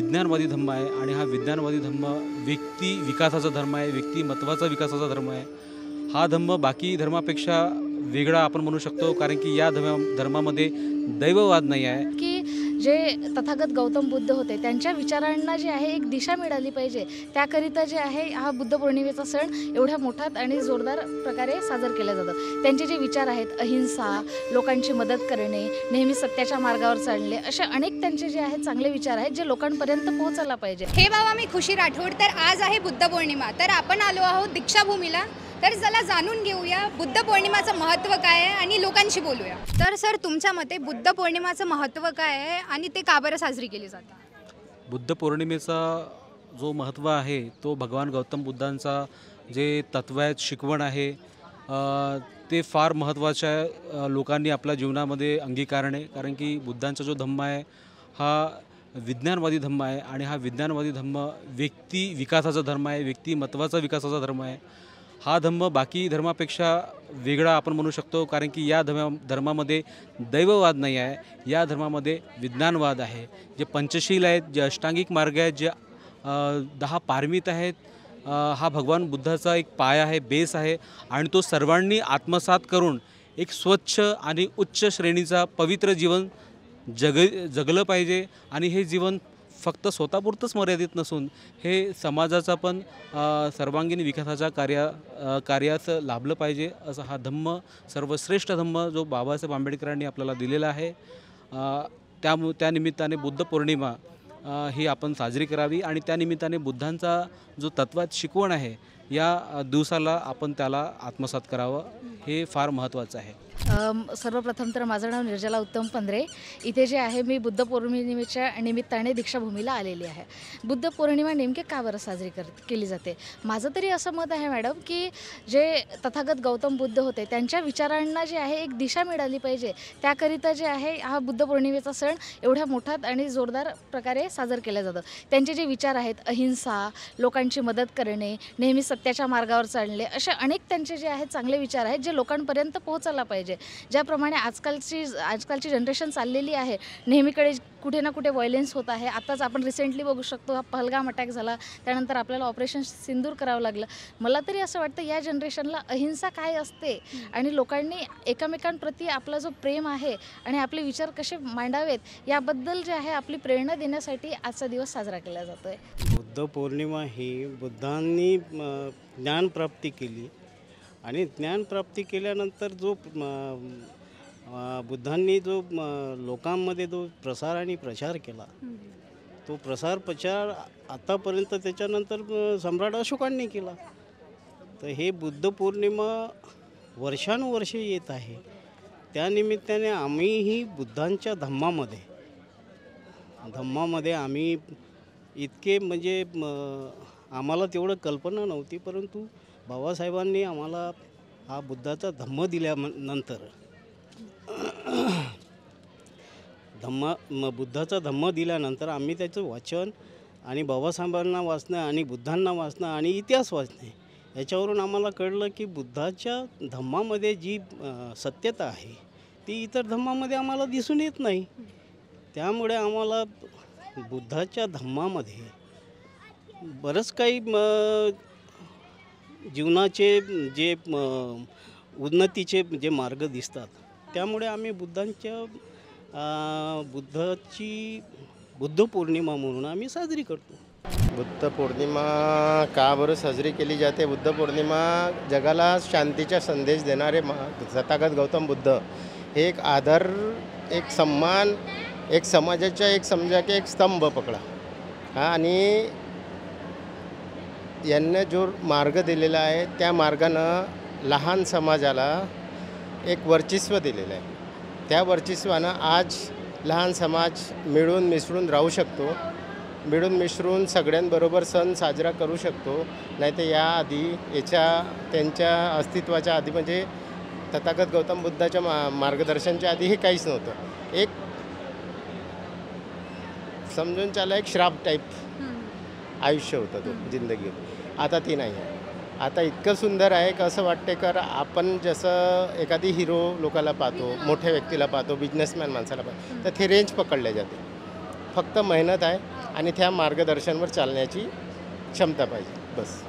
विज्ञानवादी धम्म आहे आणि हा विज्ञानवादी धम्म व्यक्ती विकासाचा धर्म आहे, व्यक्तिमत्वाचा विकासाचा धर्म आहे। हा धम्म बाकी धर्मापेक्षा वेगळा आपण म्हणू शकतो, कारण की या धर्मामध्ये दैववाद नाही आहे की जे तथागत गौतम बुद्ध होते त्यांच्या विचारांना जे आहे एक दिशा मिळाली पाहिजे, त्याकरिता जे आहे हा बुद्ध पौर्णिमेचा सण एवढ्या मोठ्यात आणि जोरदार प्रकारे साजर केला जातो। त्यांचे जे विचार आहेत अहिंसा, लोकांची मदत करणे, नेहमी सत्याच्या मार्गावर चालणे, असे अनेक त्यांचे जे आहेत चांगले विचार आहेत जे लोकांपर्यंत पोहोचायला पाहिजे। हे बाबा मी खुशी राठोड। तर आज आहे बुद्ध पौर्णिमा, तर आपण आलो आहोत दीक्षाभूमीला। तर चला जाणून घेऊया बुद्ध पौर्णिमाचं महत्त्व काय आहे आणि लोकांशी बोलूया। तर सर, तुमच्या मते बुद्ध पौर्णिमाचं महत्त्व काय आहे आणि ते का बरं साजरी केली जाते? बुद्ध पौर्णिमेचा जो महत्त्व आहे तो भगवान गौतम बुद्धांचा जे तत्व आहेत, शिकवण आहे, ते फार महत्त्वाच्या लोकांनी आपल्या जीवनामध्ये अंगीकारणे। कारण की बुद्धांचा जो धम्म आहे हा विज्ञानवादी धम्म आहे आणि हा विज्ञानवादी धम्म व्यक्ती विकासाचा धर्म आहे, व्यक्तिमत्वाचा विकासाचा धर्म आहे। हा धम्म बाकी धर्मापेक्षा वेगळा आपण म्हणू शकतो, कारण की या धर्मामध्ये दैववाद नाही आहे, या धर्मामध्ये विज्ञानवाद आहे। जे पंचशील आहेत, जे अष्टांगिक मार्ग आहेत, जे 10 पारमित आहेत, हा भगवान बुद्धाचा एक पाया आहे, बेस आहे आणि तो सर्वांनी आत्मसात करून एक स्वच्छ आणि उच्च श्रेणीचा पवित्र जीवन जगलं पाहिजे। आणि हे जीवन फक्त स्वतःपुरतंच मर्यादित नसून हे समाजाचा पण सर्वांगीण विकासाच्या कार्यास लाभलं पाहिजे, असा हा धम्म, सर्वश्रेष्ठ धम्म जो बाबासाहेब आंबेडकरांनी आपल्याला दिलेला आहे। त्या निमित्ताने बुद्ध पौर्णिमा ही आपण साजरी करावी आणि त्या निमित्ताने बुद्धांचा जो तत्वात शिकवण आहे या दिवसाला आपण त्याला आत्मसात करावं, हे फार महत्त्वाचं आहे। सर्वप्रथम तर माझं नाव निर्जला उत्तम पंधरे। इथे जे आहे मी बुद्ध पौर्णिमेच्या निमित्ताने दीक्षाभूमीला आलेली आहे। बुद्ध पौर्णिमा नेमके का बरं साजरी केली जाते? माझं तरी असं मत आहे मॅडम की जे तथागत गौतम बुद्ध होते त्यांच्या विचारांना जे आहे एक दिशा मिळाली पाहिजे, त्याकरिता जे आहे हा बुद्ध पौर्णिमेचा सण एवढ्या मोठ्यात आणि जोरदार प्रकारे साजर केला जातो। त्यांचे जे विचार आहेत अहिंसा, लोकांची मदत करणे, नेहमी सत्याच्या मार्गावर चालणे, असे अनेक त्यांचे जे आहेत चांगले विचार आहेत जे लोकांपर्यंत पोहोचायला पाहिजे। ज्याप्रमाणे आजकालची जनरेशन चाललेली आहे, नेहमीकडे कुठे ना कुठे व्हायलेन्स होत आहे। आताच आपण रिसेंटली बघू शकतो, हा पहलगाम अटॅक झाला, त्यानंतर आपल्याला ऑपरेशन सिंदूर करावं लागलं। मला तरी असं वाटतं या जनरेशनला अहिंसा काय असते आणि लोकांनी एकमेकांप्रती आपला जो प्रेम आहे आणि आपले विचार कसे मांडावेत याबद्दल जे आहे आपली प्रेरणा देण्यासाठी आजचा दिवस साजरा केला जातो आहे। बुद्ध पौर्णिमा ही बुद्धांनी ज्ञानप्राप्ती केली आणि ज्ञानप्राप्ती केल्यानंतर जो बुद्धांनी जो लोकांमध्ये जो प्रसार आणि प्रचार केला, तो प्रचार आतापर्यंत त्याच्यानंतर सम्राट अशोकांनी केला। तर हे बुद्ध पौर्णिमा वर्षानुवर्षे येत आहे। त्यानिमित्ताने आम्हीही बुद्धांच्या धम्मामध्ये आम्ही इतके म्हणजे आम्हाला तेवढं कल्पना नव्हती, परंतु बाबासाहेबांनी आम्हाला हा बुद्धाचा धम्म दिल्यानंतर बुद्धाचा धम्म दिल्यानंतर आम्ही त्याचं वाचन आणि बाबासाहेबांना वाचणं आणि बुद्धांना वाचणं आणि इतिहास वाचणे याच्यावरून आम्हाला कळलं की बुद्धाच्या धम्मामध्ये जी सत्यता आहे ती इतर धम्मामध्ये आम्हाला दिसून येत नाही। त्यामुळे आम्हाला बुद्धाच्या धम्मामध्ये बरंच काही जीवनाचे जे उन्नतीचे जे मार्ग दिसतात, त्यामुळे आम्ही बुद्ध पौर्णिमा म्हणून आम्ही साजरी करतो। बुद्ध पौर्णिमा का बरं साजरी केली जाते? बुद्ध पौर्णिमा जगाला शांतीचा संदेश देणारे तथागत गौतम बुद्ध हे एक आदर, एक सम्मान, एक समाजाचा एक समजा की एक स्तंभ पकडा हा, आणि यांनी जो मार्ग दिलेला आहे त्या मार्गानं लहान समाजाला एक वर्चस्व दिलेलं आहे। त्या वर्चस्वानं आज लहान समाज मिळून मिसळून राहू शकतो, मिळून मिसळून सगळ्यांबरोबर सण साजरा करू शकतो। नाही तर याआधी त्यांच्या अस्तित्वाच्या आधी म्हणजे तथागत गौतम बुद्धाच्या मार्गदर्शनाच्या आधी हे काहीच नव्हतं। एक समजून चाला एक श्राप टाईप आयुष्य होतं तो जिंदगी। आता ती नाही आहे। आता इतकं सुंदर आहे की असं वाटते की आपण जसं एखादी हिरो लोकाला पाहतो, मोठ्या व्यक्तीला पाहतो, बिझनेसमॅन माणसाला पाहतो, तर ते रेंज पकडले जाते। फक्त मेहनत आहे आणि त्या मार्गदर्शनावर चालण्याची क्षमता पाहिजे बस.